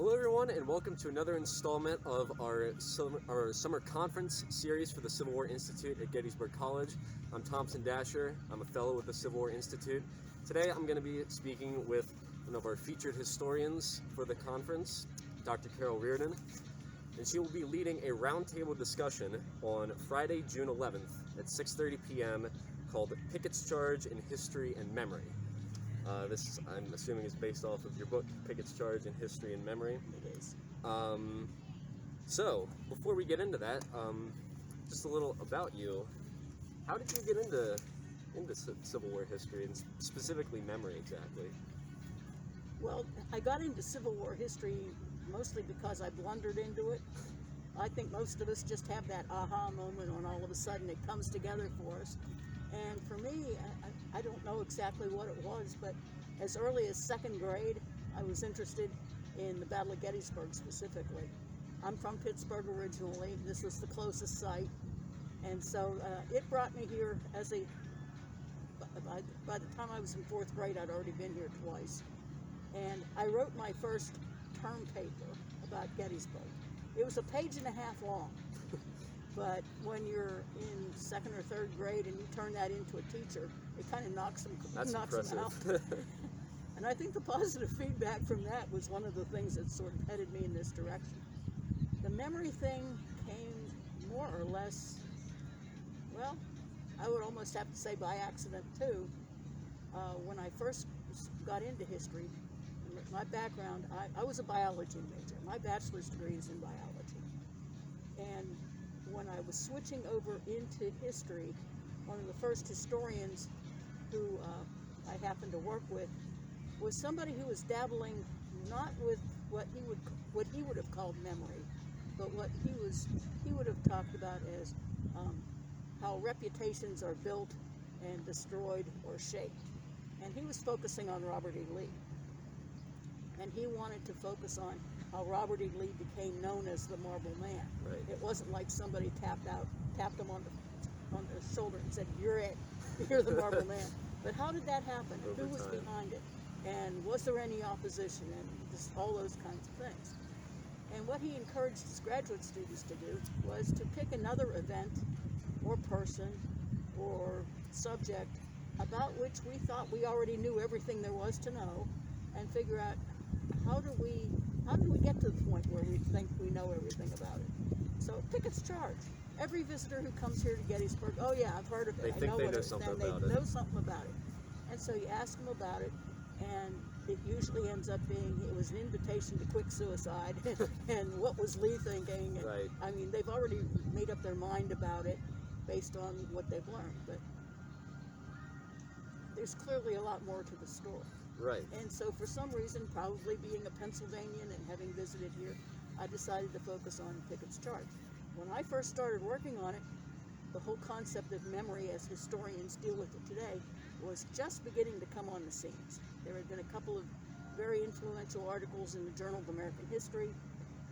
Hello everyone, and welcome to another installment of our summer conference series for the Civil War Institute at Gettysburg College. I'm Thompson Dasher. I'm a fellow with the Civil War Institute. Today I'm going to be speaking with one of our featured historians for the conference, Dr. Carol Reardon, and she will be leading a roundtable discussion on Friday, June 11th at 6:30 p.m. called Picketts Charge in History and Memory. This, I'm assuming, is based off of your book, Picketts Charge in History and Memory. It is. So, before we get into that, just a little about you. How did you get into Civil War history, and specifically memory exactly? Well, I got into Civil War history mostly because I blundered into it. I think most of us just have that aha moment when all of a sudden it comes together for us. And for me, I don't know exactly what it was, but as early as second grade, I was interested in the Battle of Gettysburg specifically. I'm from Pittsburgh originally. This was the closest site. And so it brought me here as by the time I was in fourth grade, I'd already been here twice. And I wrote my first term paper about Gettysburg. It was a page and a half long. But when you're in second or third grade and you turn that into a teacher, it kind of knocks them out. And I think the positive feedback from that was one of the things that sort of headed me in this direction. The memory thing came more or less, well, I would almost have to say by accident too. When I first got into history, my background, I was a biology major. My bachelor's degree is in biology. And when I was switching over into history, one of the first historians who I happened to work with was somebody who was dabbling not with what he would have called memory, but what he would have talked about as how reputations are built and destroyed or shaped. And he was focusing on Robert E. Lee. And he wanted to focus on how Robert E. Lee became known as the Marble Man. Right. It wasn't like somebody tapped him on the shoulder and said, "You're it, you're the Marble Man." But how did that happen? Over Who was time. behind it? And was there any opposition? And just all those kinds of things. And what he encouraged his graduate students to do was to pick another event or person or subject about which we thought we already knew everything there was to know, and figure out how do we get to the point where we think we know everything about it. So Picketts Charge. Every visitor who comes here to Gettysburg, oh yeah, I've heard of it. They think they know something about it. They know something about it. And so you ask them about it, and it usually ends up being it was an invitation to quick suicide. And what was Lee thinking? And, Right. I mean, they've already made up their mind about it based on what they've learned, but there's clearly a lot more to the story. Right. And so for some reason, probably being a Pennsylvanian and having visited here, I decided to focus on Picketts Charge. When I first started working on it, the whole concept of memory as historians deal with it today was just beginning to come on the scenes. There had been a couple of very influential articles in the Journal of American History.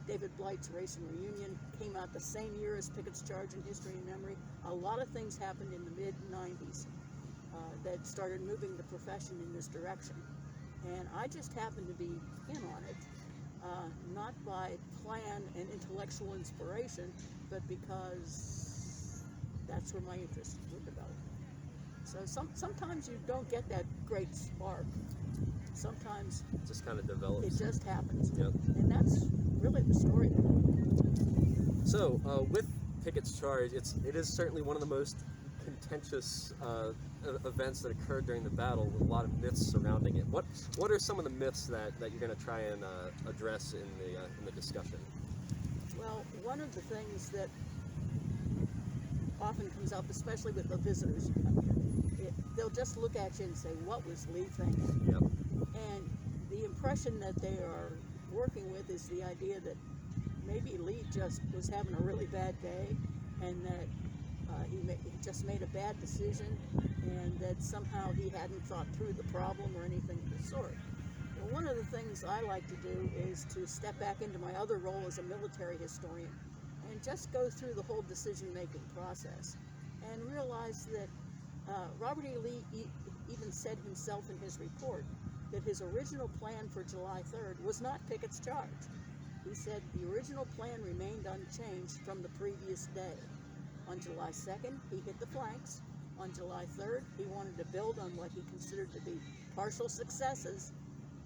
David Blight's Race and Reunion came out the same year as Picketts Charge in History and Memory. A lot of things happened in the mid-90s that started moving the profession in this direction. And I just happened to be in on it, not by plan and intellectual inspiration, but because that's where my interests were developed. So sometimes you don't get that great spark. Sometimes It just kind of develops. it just happens. Yep. And that's really the story. So, with Picketts Charge, it is certainly one of the most contentious events that occurred during the battle, with a lot of myths surrounding it. What are some of the myths that you're going to try and address in the discussion? Well, one of the things that often comes up, especially with the visitors who come here, they'll just look at you and say, "What was Lee thinking?" Yep. And the impression that they are working with is the idea that maybe Lee just was having a really bad day, and that he just made a bad decision, and that somehow he hadn't thought through the problem or anything of the sort. Well, one of the things I like to do is to step back into my other role as a military historian and just go through the whole decision-making process and realize that Robert E. Lee even said himself in his report that his original plan for July 3rd was not Pickett's Charge. He said the original plan remained unchanged from the previous day. On July 2nd, he hit the flanks. On July 3rd, he wanted to build on what he considered to be partial successes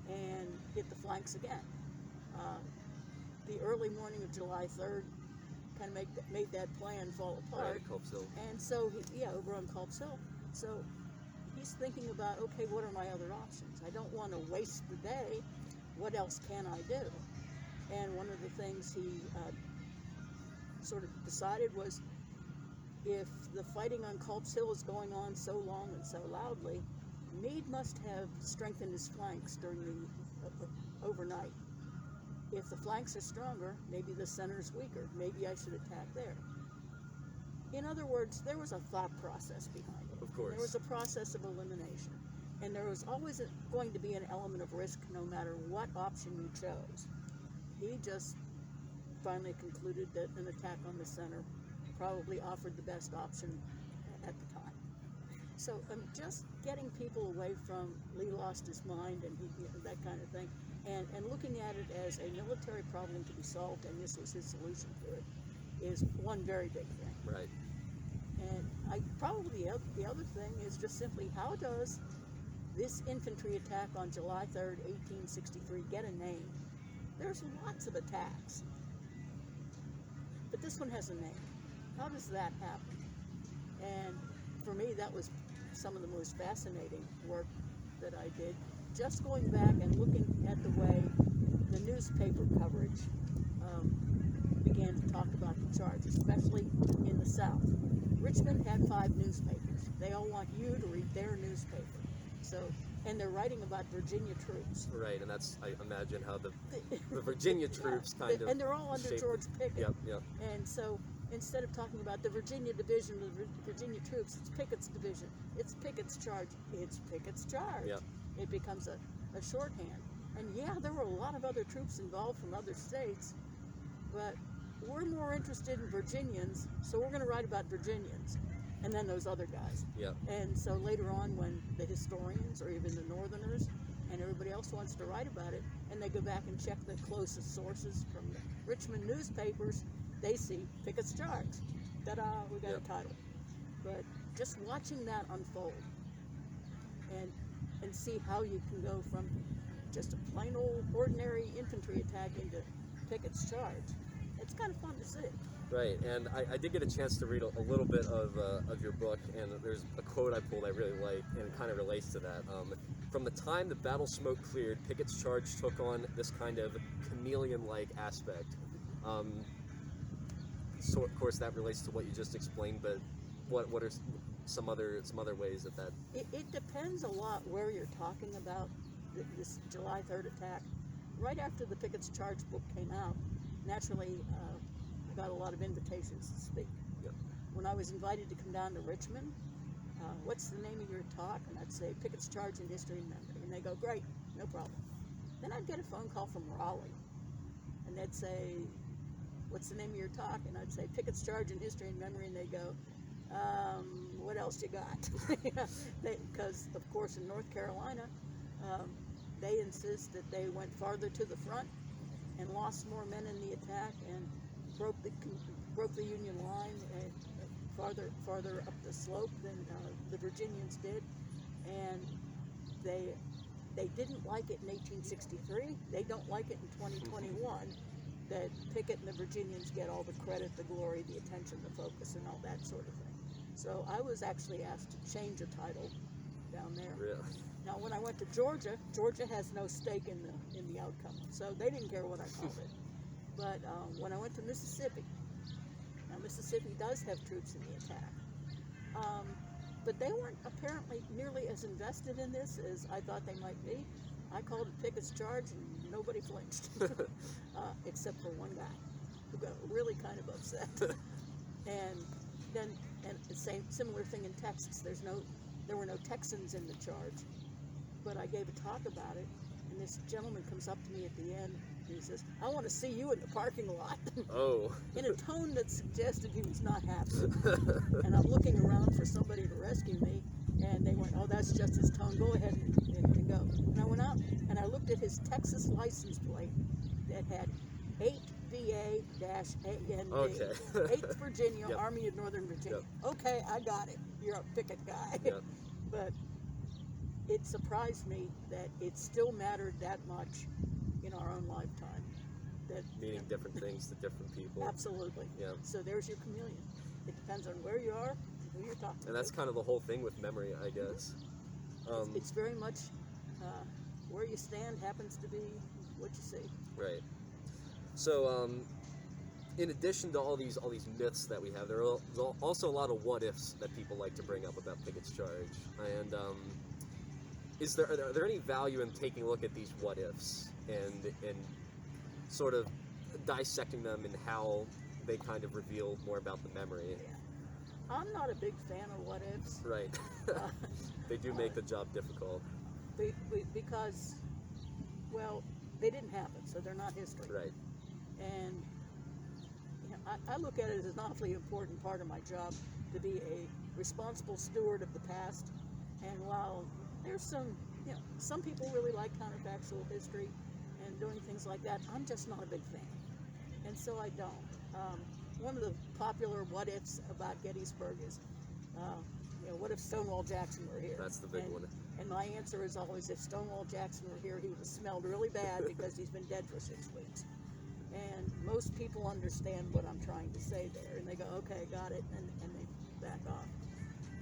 and hit the flanks again. The early morning of July 3rd kind of made that plan fall apart. Right, Culp's Hill. And so, over on Culp's Hill. So he's thinking about, okay, what are my other options? I don't want to waste the day. What else can I do? And one of the things he sort of decided was, if the fighting on Culp's Hill is going on so long and so loudly, Meade must have strengthened his flanks during the overnight. If the flanks are stronger, maybe the center is weaker. Maybe I should attack there. In other words, there was a thought process behind it. Of course. There was a process of elimination. And there was always going to be an element of risk no matter what option you chose. He just finally concluded that an attack on the center probably offered the best option at the time. So just getting people away from Lee lost his mind and that kind of thing, and looking at it as a military problem to be solved, and this was his solution to it, is one very big thing. Right. And the other thing is just simply, how does this infantry attack on July 3rd, 1863 get a name? There's lots of attacks, but this one has a name. How does that happen? And for me, that was some of the most fascinating work that I did. Just going back and looking at the way the newspaper coverage began to talk about the charge, especially in the South. Richmond had 5 newspapers. They all want you to read their newspaper. And they're writing about Virginia troops. Right, and that's, I imagine, how the Virginia troops kind of. And they're all under George Pickett. Yep. And so instead of talking about the Virginia division of the Virginia troops, it's Pickett's division. It's Pickett's Charge. It's Pickett's Charge. Yep. It becomes a shorthand. And there were a lot of other troops involved from other states, but we're more interested in Virginians, so we're going to write about Virginians. And then those other guys. Yep. And so later on, when the historians or even the Northerners and everybody else wants to write about it, and they go back and check the closest sources from the Richmond newspapers, they see Pickett's Charge. Ta-da, we got a title. But just watching that unfold and see how you can go from just a plain old ordinary infantry attack into Pickett's Charge, it's kind of fun to see. Right, and I did get a chance to read a little bit of your book, and there's a quote I pulled I really like, and it kind of relates to that. From the time the battle smoke cleared, Pickett's Charge took on this kind of chameleon-like aspect. So of course that relates to what you just explained, but what are some other ways that It depends a lot where you're talking about this July 3rd attack. Right after the Pickett's Charge book came out, naturally, I got a lot of invitations to speak. Yep. When I was invited to come down to Richmond, what's the name of your talk? And I'd say Pickett's Charge in History and Memory. And they go, great, no problem. Then I'd get a phone call from Raleigh, and they'd say, what's the name of your talk? And I'd say Pickett's Charge in History and Memory, and they go, what else you got? Because, of course, in North Carolina, they insist that they went farther to the front and lost more men in the attack and broke the Union line farther up the slope than the Virginians did, and they didn't like it in 1863. They don't like it in 2021. That Pickett and the Virginians get all the credit, the glory, the attention, the focus, and all that sort of thing. So I was actually asked to change a title down there. Really? Now, when I went to Georgia, Georgia has no stake in the outcome, so they didn't care what I called it. But when I went to Mississippi, now Mississippi does have troops in the attack, but they weren't apparently nearly as invested in this as I thought they might be. I called it Pickett's Charge, and nobody flinched, except for one guy who got really kind of upset. And the similar thing in Texas. There were no Texans in the charge, but I gave a talk about it, and this gentleman comes up to me at the end, and he says, I want to see you in the parking lot. Oh. In a tone that suggested he was not happy. And I'm looking around for somebody to rescue me, And they went, oh, that's just his tone. Go ahead and go. And I went out and I looked at his Texas license plate that had 8VA-AND, Okay. 8th Virginia, Yep. Army of Northern Virginia. Yep. Okay, I got it. You're a Pickett guy. Yep. But it surprised me that it still mattered that much in our own lifetime. That Meaning different things to different people. Absolutely. Yeah. So there's your chameleon. It depends on where you are and who you're talking to. And that's kind of the whole thing with memory, I guess. It's very much where you stand happens to be what you see. Right. So, in addition to all these myths that we have, there are also a lot of what ifs that people like to bring up about Pickett's Charge. And are there any value in taking a look at these what ifs and sort of dissecting them and how they kind of reveal more about the memory? I'm not a big fan of what ifs. Right. They do make the job difficult. Because, well, they didn't happen, so they're not history. Right. And I look at it as an awfully important part of my job to be a responsible steward of the past. And while there's some people really like counterfactual history and doing things like that, I'm just not a big fan. And so I don't. One of the popular what ifs about Gettysburg is, what if Stonewall Jackson were here? That's the big one. And my answer is always, if Stonewall Jackson were here, he would have smelled really bad because he's been dead for 6 weeks. And most people understand what I'm trying to say there, and they go, okay, got it, and they back off.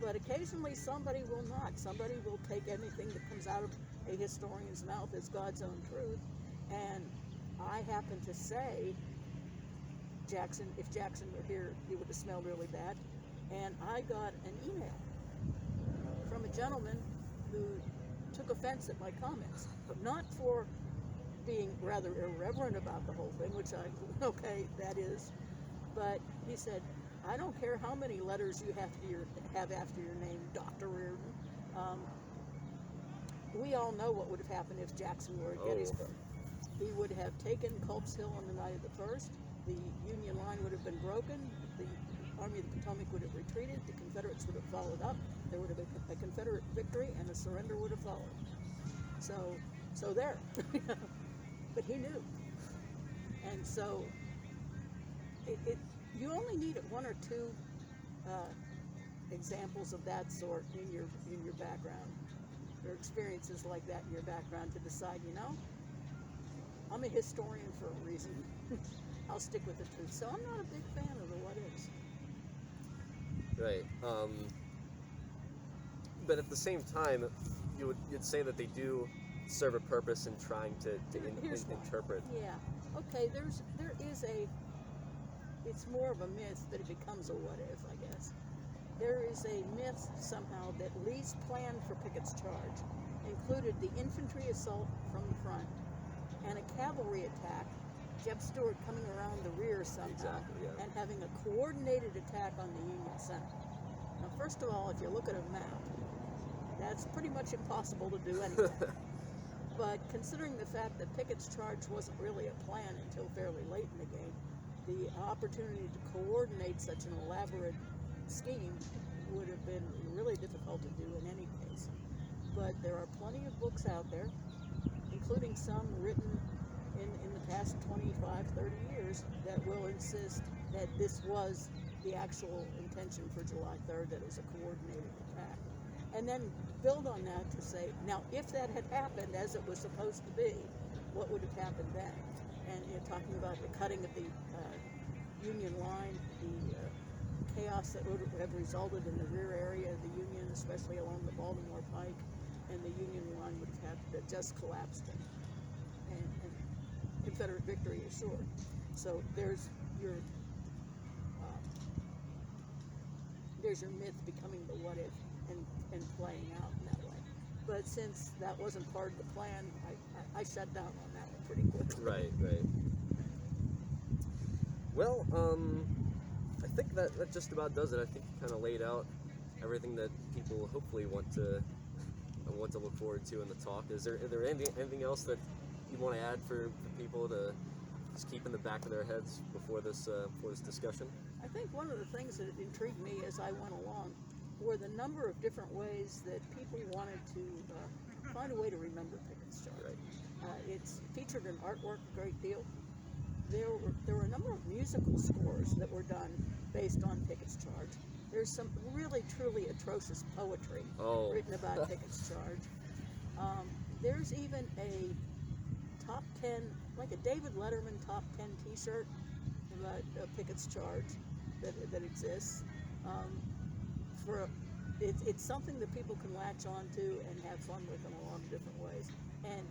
But occasionally somebody will not. Somebody will take anything that comes out of a historian's mouth as God's own truth. And I happen to say, if Jackson were here, he would have smelled really bad. And I got an email from a gentleman who took offense at my comments, not for being rather irreverent about the whole thing, which okay, that is, but he said, I don't care how many letters you have after your name, Dr. Reardon. We all know what would have happened if Jackson were at Gettysburg. He would have taken Culp's Hill on the night of the 1st. The Union line would have been broken. The Army of the Potomac would have retreated. The Confederates would have followed up. There would have been a Confederate victory, and a surrender would have followed. So there. But he knew. And so you only need one or two examples of that sort in your background, or experiences like that in your background, to decide, I'm a historian for a reason. I'll stick with the truth. So I'm not a big fan of the what ifs. Right. But at the same time, you'd say that they do serve a purpose in trying to interpret. Yeah. Okay. There is it's more of a myth, but it becomes a what if, I guess. There is a myth somehow that Lee's plan for Pickett's Charge included the infantry assault from the front and a cavalry attack, Jeb Stuart coming around the rear somehow, Exactly, yeah. and having a coordinated attack on the Union center. Now, first of all, if you look at a map, that's pretty much impossible to do anyway. But considering the fact that Pickett's Charge wasn't really a plan until fairly late in the game, the opportunity to coordinate such an elaborate scheme would have been really difficult to do in any case. But there are plenty of books out there, including some written in the past 25, 30 years, that will insist that this was the actual intention for July 3rd, that it was a coordinated attack. And then build on that to say, now, if that had happened as it was supposed to be, what would have happened then? And you're talking about the cutting of the Union line, the chaos that would have resulted in the rear area of the Union, especially along the Baltimore Pike, and the Union line would have just collapsed, and Confederate victory assured. So there's your myth becoming the what if and playing out in that way. But since that wasn't part of the plan, I shut down on that one pretty quickly. Right. Well, I think that just about does it. I think you kind of laid out everything that people hopefully want to look forward to in the talk. Is there anything else that you want to add for people to just keep in the back of their heads before this discussion? I think one of the things that intrigued me as I went along were the number of different ways that people wanted to find a way to remember Picketts Charge. Right. It's featured in artwork a great deal. There were a number of musical scores that were done based on Picketts Charge. There's some really, truly atrocious poetry written about Picketts Charge. There's even a top 10, like a David Letterman top 10 t-shirt about Picketts Charge that exists. It's something that people can latch on to and have fun with in a lot of different ways. And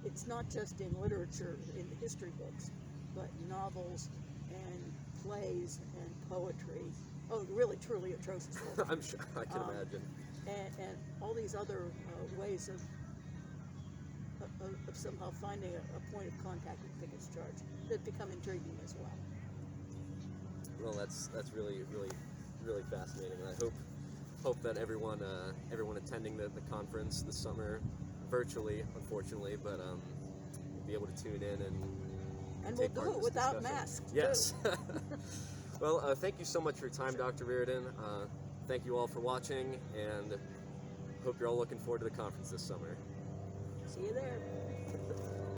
it's not just in literature, in the history books, but novels and plays and poetry. Oh, really, truly atrocious poetry. I'm sure, I can imagine. And all these other ways of somehow finding a point of contact with Picketts Charge that become intriguing as well. Well, that's really, really, really fascinating. And I hope that everyone attending the conference this summer, virtually, unfortunately, but will be able to tune in and we'll take part do in it this without discussion. masks. Yes. Well, thank you so much for your time, Dr. Reardon. Thank you all for watching, and hope you're all looking forward to the conference this summer. See you there.